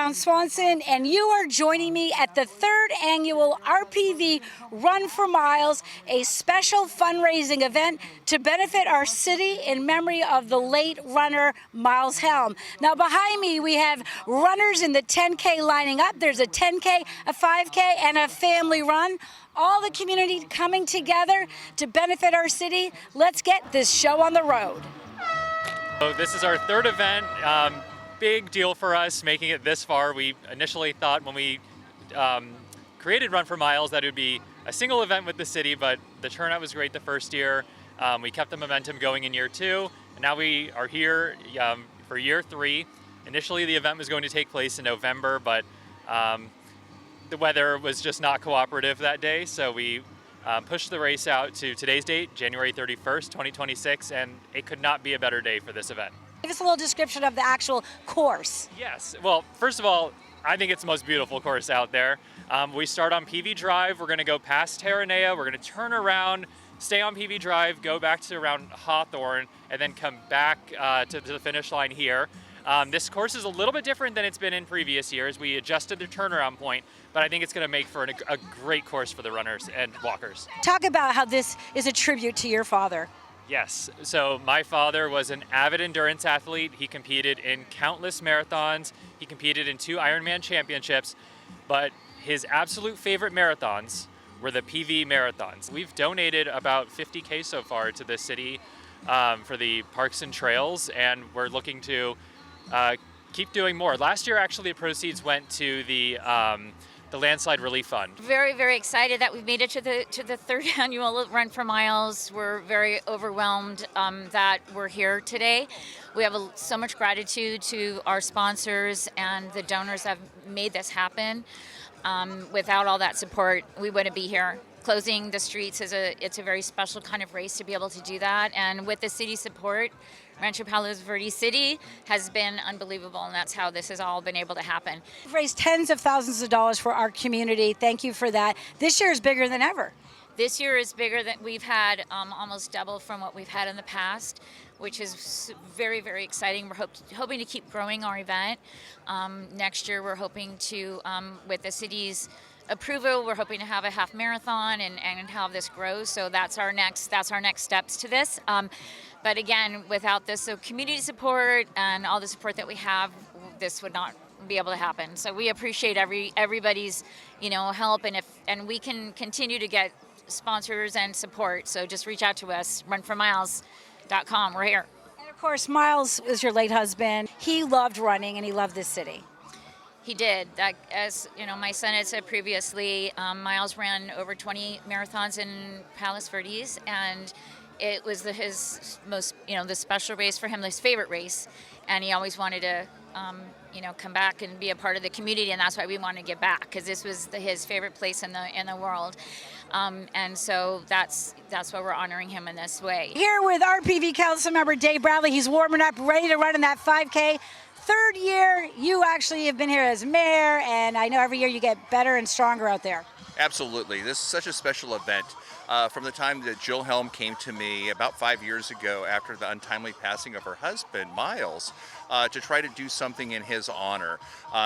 Brown Swanson, and you are joining me at the third annual RPV Run for Miles, a special fundraising event to benefit our city in memory of the late runner Miles Helm. Now behind me we have runners in the 10K lining up. There's a 10K, a 5K, and a family run. All the community coming together to benefit our city. Let's get this show on the road. So this is our third event. Big deal for us making it this far. We initially thought when we created Run for Miles that it would be a single event with the city, but the turnout was great the first year. We kept the momentum going in year two, and now we are here for year three. Initially the event was going to take place in November, but the weather was just not cooperative that day, so we pushed the race out to today's date, January 31st, 2026, and it could not be a better day for this event. Give us a little description of the actual course. Yes, well, first of all, I think it's the most beautiful course out there. We start on PV Drive, we're gonna go past Terranea, we're gonna turn around, stay on PV Drive, go back to around Hawthorne, and then come back to the finish line here. This course is a little bit different than it's been in previous years. We adjusted the turnaround point, but I think it's gonna make for a great course for the runners and walkers. Talk about how this is a tribute to your father. Yes, so my father was an avid endurance athlete. He competed in countless marathons. He competed in 2 Ironman championships, but his absolute favorite marathons were the PV marathons. We've donated about 50K so far to the city for the parks and trails, and we're looking to keep doing more. Last year, actually, the proceeds went to the Landslide Relief Fund. Very, very excited that we've made it to the third annual Run for Miles. We're very overwhelmed that we're here today. We have so much gratitude to our sponsors and the donors that have made this happen. Without all that support, we wouldn't be here. Closing the streets it's a very special kind of race to be able to do that, and with the city support, Rancho Palos Verdes City has been unbelievable, and that's how this has all been able to happen. We've raised tens of thousands of dollars for our community. Thank you for that. This year is bigger than ever. This year is bigger than we've had, almost double from what we've had in the past, which is very, very exciting. We're hoping to keep growing our event. Next year we're hoping to, with the city's approval, we're hoping to have a half marathon and have this grow. So that's our next steps to this. But again, without this community support and all the support that we have, this would not be able to happen. So we appreciate everybody's help, and we can continue to get sponsors and support. So just reach out to us, runformiles.com. We're here. And of course, Miles is your late husband. He loved running and he loved this city. He did. As my son had said previously, Miles ran over 20 marathons in Palos Verdes, and it was his most, the special race for him, his favorite race, and he always wanted to, come back and be a part of the community, and that's why we wanted to get back, because this was his favorite place in the world, and so that's why we're honoring him in this way. Here with RPV Council Member Dave Bradley, he's warming up, ready to run in that 5K. Third year, you actually have been here as mayor, and I know every year you get better and stronger out there. Absolutely. This is such a special event. From the time that Jill Helm came to me about 5 years ago after the untimely passing of her husband, Miles, to try to do something in his honor.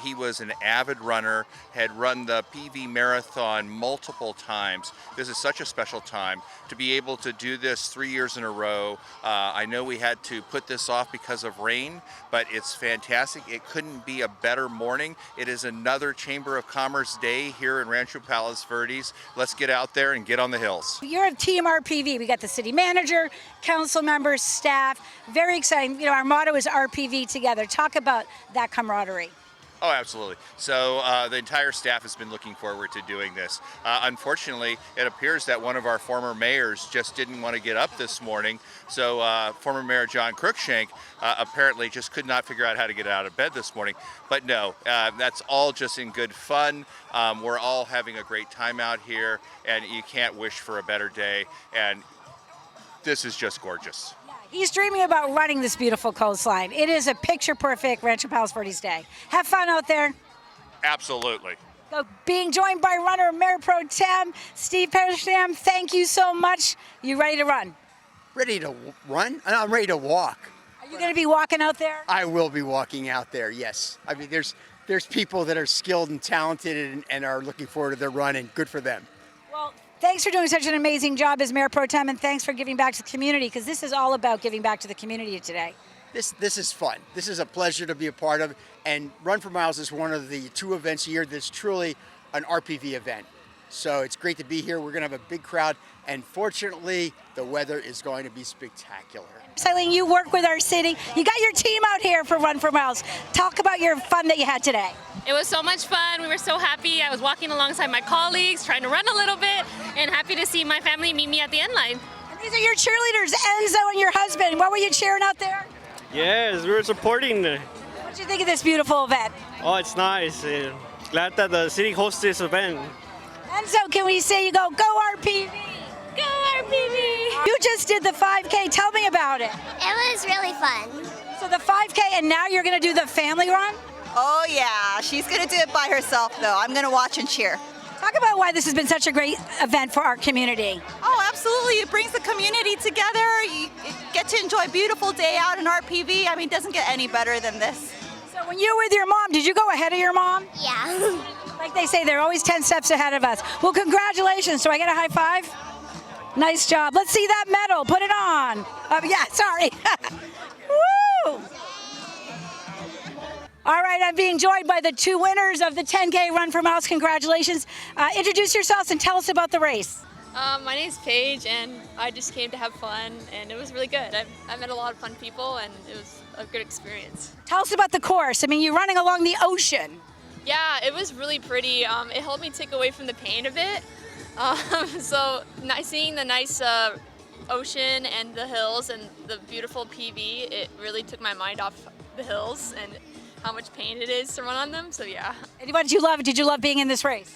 He was an avid runner, had run the PV marathon multiple times. This is such a special time to be able to do this 3 years in a row. I know we had to put this off because of rain, but it's fantastic. It couldn't be a better morning. It is another Chamber of Commerce day here in Rancho Palos Verdes. Let's get out there and get on the hills. You're a team RPV. We got the city manager, council members, staff. Very exciting. Our motto is RPV together. Talk about that camaraderie. Oh, absolutely. So the entire staff has been looking forward to doing this. Unfortunately, it appears that one of our former mayors just didn't want to get up this morning. So former Mayor John Cruikshank apparently just could not figure out how to get out of bed this morning. But no, that's all just in good fun. We're all having a great time out here, and you can't wish for a better day. And this is just gorgeous. He's dreaming about running this beautiful coastline. It is a picture-perfect Rancho Palos Verdes day. Have fun out there. Absolutely. So being joined by runner Mayor Pro Tem Steve Peristam, thank you so much. You ready to run? Ready to run? I'm ready to walk. Are you going to be walking out there? I will be walking out there, yes. I mean, there's there's people that are skilled and talented and are looking forward to their run, and good for them. Well, thanks for doing such an amazing job as Mayor Pro Tem, and thanks for giving back to the community, because this is all about giving back to the community today. This is fun. This is a pleasure to be a part of, and Run for Miles is one of the 2 events a year that's truly an RPV event. So it's great to be here. We're going to have a big crowd, and fortunately, the weather is going to be spectacular. Eileen, you work with our city. You got your team out here for Run for Miles. Talk about your fun that you had today. It was so much fun. We were so happy. I was walking alongside my colleagues, trying to run a little bit, and happy to see my family meet me at the end line. And these are your cheerleaders, Enzo and your husband. What were you cheering out there? Yes, we were supporting. What do you think of this beautiful event? Oh, it's nice. Glad that the city hosts this event. Enzo, can we say you go RPV? Go RPV! You just did the 5K. Tell me about it. It was really fun. So the 5K, and now you're going to do the family run? Oh yeah, she's gonna do it by herself though. I'm gonna watch and cheer. Talk about why this has been such a great event for our community. Oh, absolutely. It brings the community together. You get to enjoy a beautiful day out in RPV. I mean, it doesn't get any better than this. So when you were with your mom, did you go ahead of your mom? Yeah. Like they say, they're always 10 steps ahead of us. Well, congratulations. Do I get a high five? Nice job. Let's see that medal. Put it on. Yeah, sorry. Woo! All right, I'm being joined by the 2 winners of the 10K Run for Miles. Congratulations. Introduce yourselves and tell us about the race. My name's Paige, and I just came to have fun, and it was really good. I met a lot of fun people, and it was a good experience. Tell us about the course. I mean, you're running along the ocean. Yeah, it was really pretty. It helped me take away from the pain a bit. So seeing the nice ocean and the hills and the beautiful PV, it really took my mind off the hills and how much pain it is to run on them. So yeah. And what did you love? Did you love being in this race?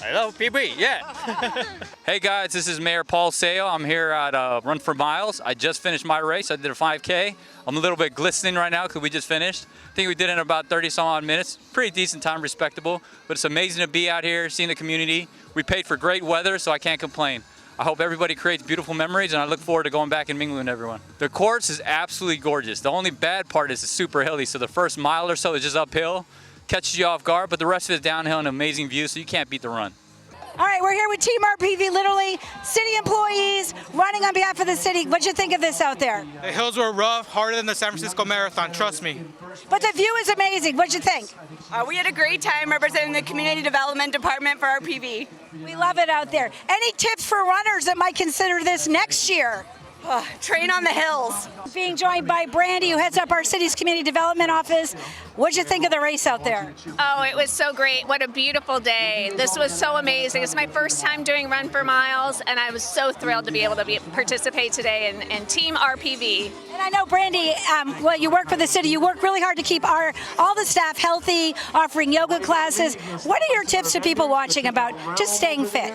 I love PB, yeah. Hey guys, this is Mayor Paul Sale. I'm here at Run for Miles. I just finished my race. I did a 5K. I'm a little bit glistening right now because we just finished. I think we did it in about 30 some odd minutes. Pretty decent time, respectable. But it's amazing to be out here, seeing the community. We paid for great weather, so I can't complain. I hope everybody creates beautiful memories, and I look forward to going back and mingling with everyone. The course is absolutely gorgeous. The only bad part is it's super hilly, so the first mile or so is just uphill, catches you off guard, but the rest of it is downhill and amazing view, so you can't beat the run. All right, we're here with Team RPV, literally city employees running on behalf of the city. What'd you think of this out there? The hills were rough, harder than the San Francisco Marathon, trust me. But the view is amazing. What'd you think? We had a great time representing the Community Development Department for RPV. We love it out there. Any tips for runners that might consider this next year? Train on the hills. Being joined by Brandy, who heads up our city's community development office. What'd you think of the race out there? Oh, it was so great. What a beautiful day. This was so amazing. It's my first time doing Run for Miles, and I was so thrilled to be able to participate today in Team RPV. And I know, Brandy, well, you work for the city. You work really hard to keep all the staff healthy, offering yoga classes. What are your tips to people watching about just staying fit?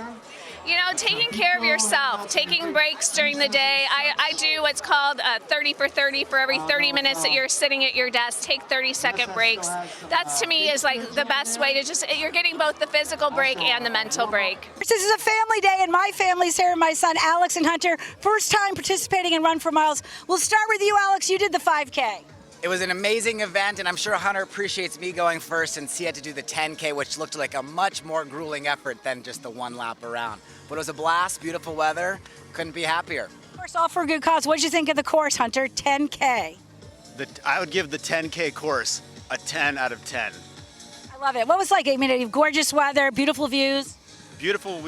You know, taking care of yourself, taking breaks during the day. I do what's called 30 for 30. For every 30 minutes that you're sitting at your desk, take 30-second breaks. That's, to me, is like the best way to you're getting both the physical break and the mental break. This is a family day, and my family's here. My son, Alex and Hunter, first time participating in Run for Miles. We'll start with you, Alex. You did the 5K. It was an amazing event, and I'm sure Hunter appreciates me going first since he had to do the 10K, which looked like a much more grueling effort than just the one lap around. But it was a blast, beautiful weather, couldn't be happier. Of course, all for a good cause. What did you think of the course, Hunter? 10K. I would give the 10K course a 10 out of 10. I love it. What was it like? I mean, gorgeous weather, beautiful views. Beautiful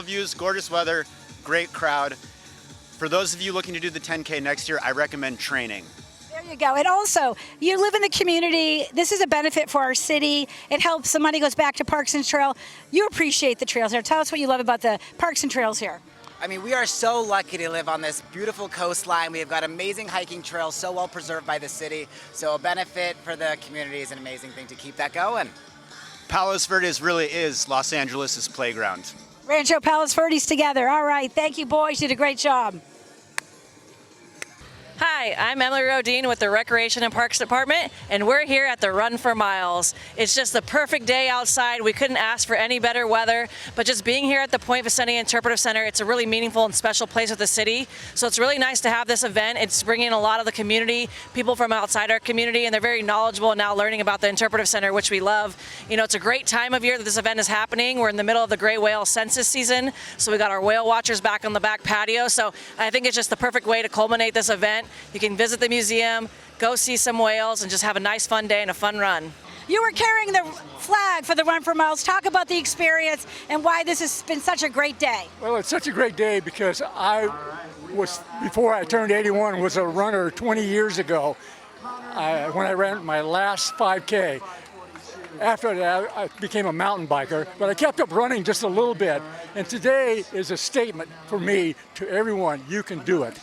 views, gorgeous weather, great crowd. For those of you looking to do the 10K next year, I recommend training. There you go. And also, you live in the community. This is a benefit for our city. It helps. The money goes back to Parks and Trail. You appreciate the trails here. Tell us what you love about the Parks and Trails here. I mean, we are so lucky to live on this beautiful coastline. We've got amazing hiking trails, so well preserved by the city. So a benefit for the community is an amazing thing to keep that going. Palos Verdes really is Los Angeles' playground. Rancho Palos Verdes together. All right. Thank you, boys. You did a great job. Hi, I'm Emily Rodine with the Recreation and Parks Department, and we're here at the Run for Miles. It's just the perfect day outside. We couldn't ask for any better weather, but just being here at the Point Vicente Interpretive Center, it's a really meaningful and special place with the city. So it's really nice to have this event. It's bringing a lot of the community, people from outside our community, and they're very knowledgeable now learning about the Interpretive Center, which we love. You know, it's a great time of year that this event is happening. We're in the middle of the gray whale census season, so we got our whale watchers back on the back patio. So I think it's just the perfect way to culminate this event. You can visit the museum, go see some whales, and just have a nice fun day and a fun run. You were carrying the flag for the Run for Miles. Talk about the experience and why this has been such a great day. Well, it's such a great day because I was, before I turned 81, was a runner 20 years ago when I ran my last 5K. After that, I became a mountain biker, but I kept up running just a little bit. And today is a statement for me to everyone: you can do it.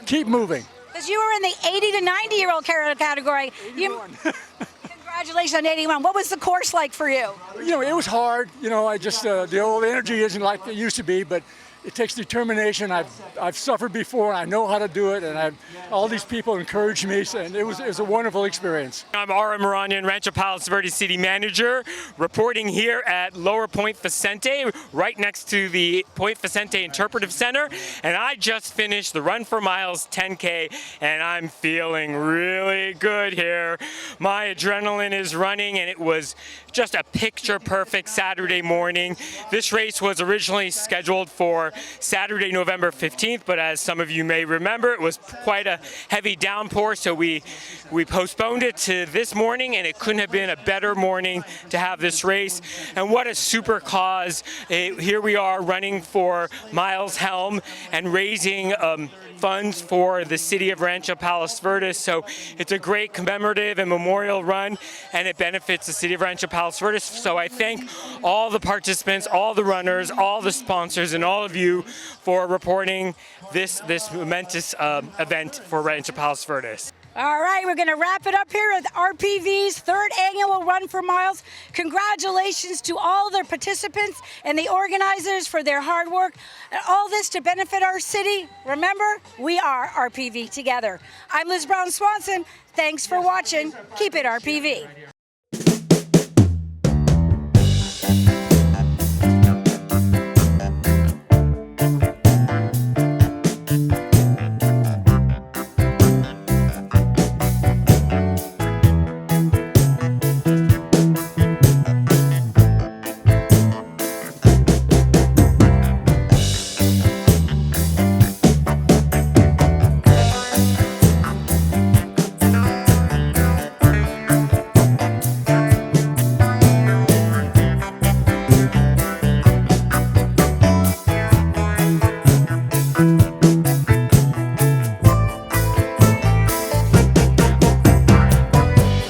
Keep moving. Because you were in the 80 to 90-year-old category. Congratulations on 81. What was the course like for you? You know, it was hard. You know, I just, the old energy isn't like it used to be, but it takes determination. I've suffered before, and I know how to do it, and all these people encouraged me, and it was a wonderful experience. I'm R.M. Maranian, Rancho Palos Verdes City Manager, reporting here at Lower Point Vicente, right next to the Point Vicente Interpretive Center, and I just finished the Run for Miles 10K, and I'm feeling really good here. My adrenaline is running, and it was just a picture-perfect Saturday morning. This race was originally scheduled for Saturday, November 15th, but as some of you may remember, it was quite a heavy downpour, so we postponed it to this morning, and it couldn't have been a better morning to have this race. And what a super cause. Here we are running for Miles Helm and raising funds for the city of Rancho Palos Verdes. So it's a great commemorative and memorial run, and it benefits the city of Rancho Palos Verdes. So I thank all the participants, all the runners, all the sponsors, and all of you for reporting this momentous event for Rancho Palos Verdes. All right, we're going to wrap it up here at RPV's third annual Run for Miles. Congratulations to all their participants and the organizers for their hard work. And all this to benefit our city. Remember, we are RPV together. I'm Liz Brown Swanson. Thanks for watching. Keep it RPV.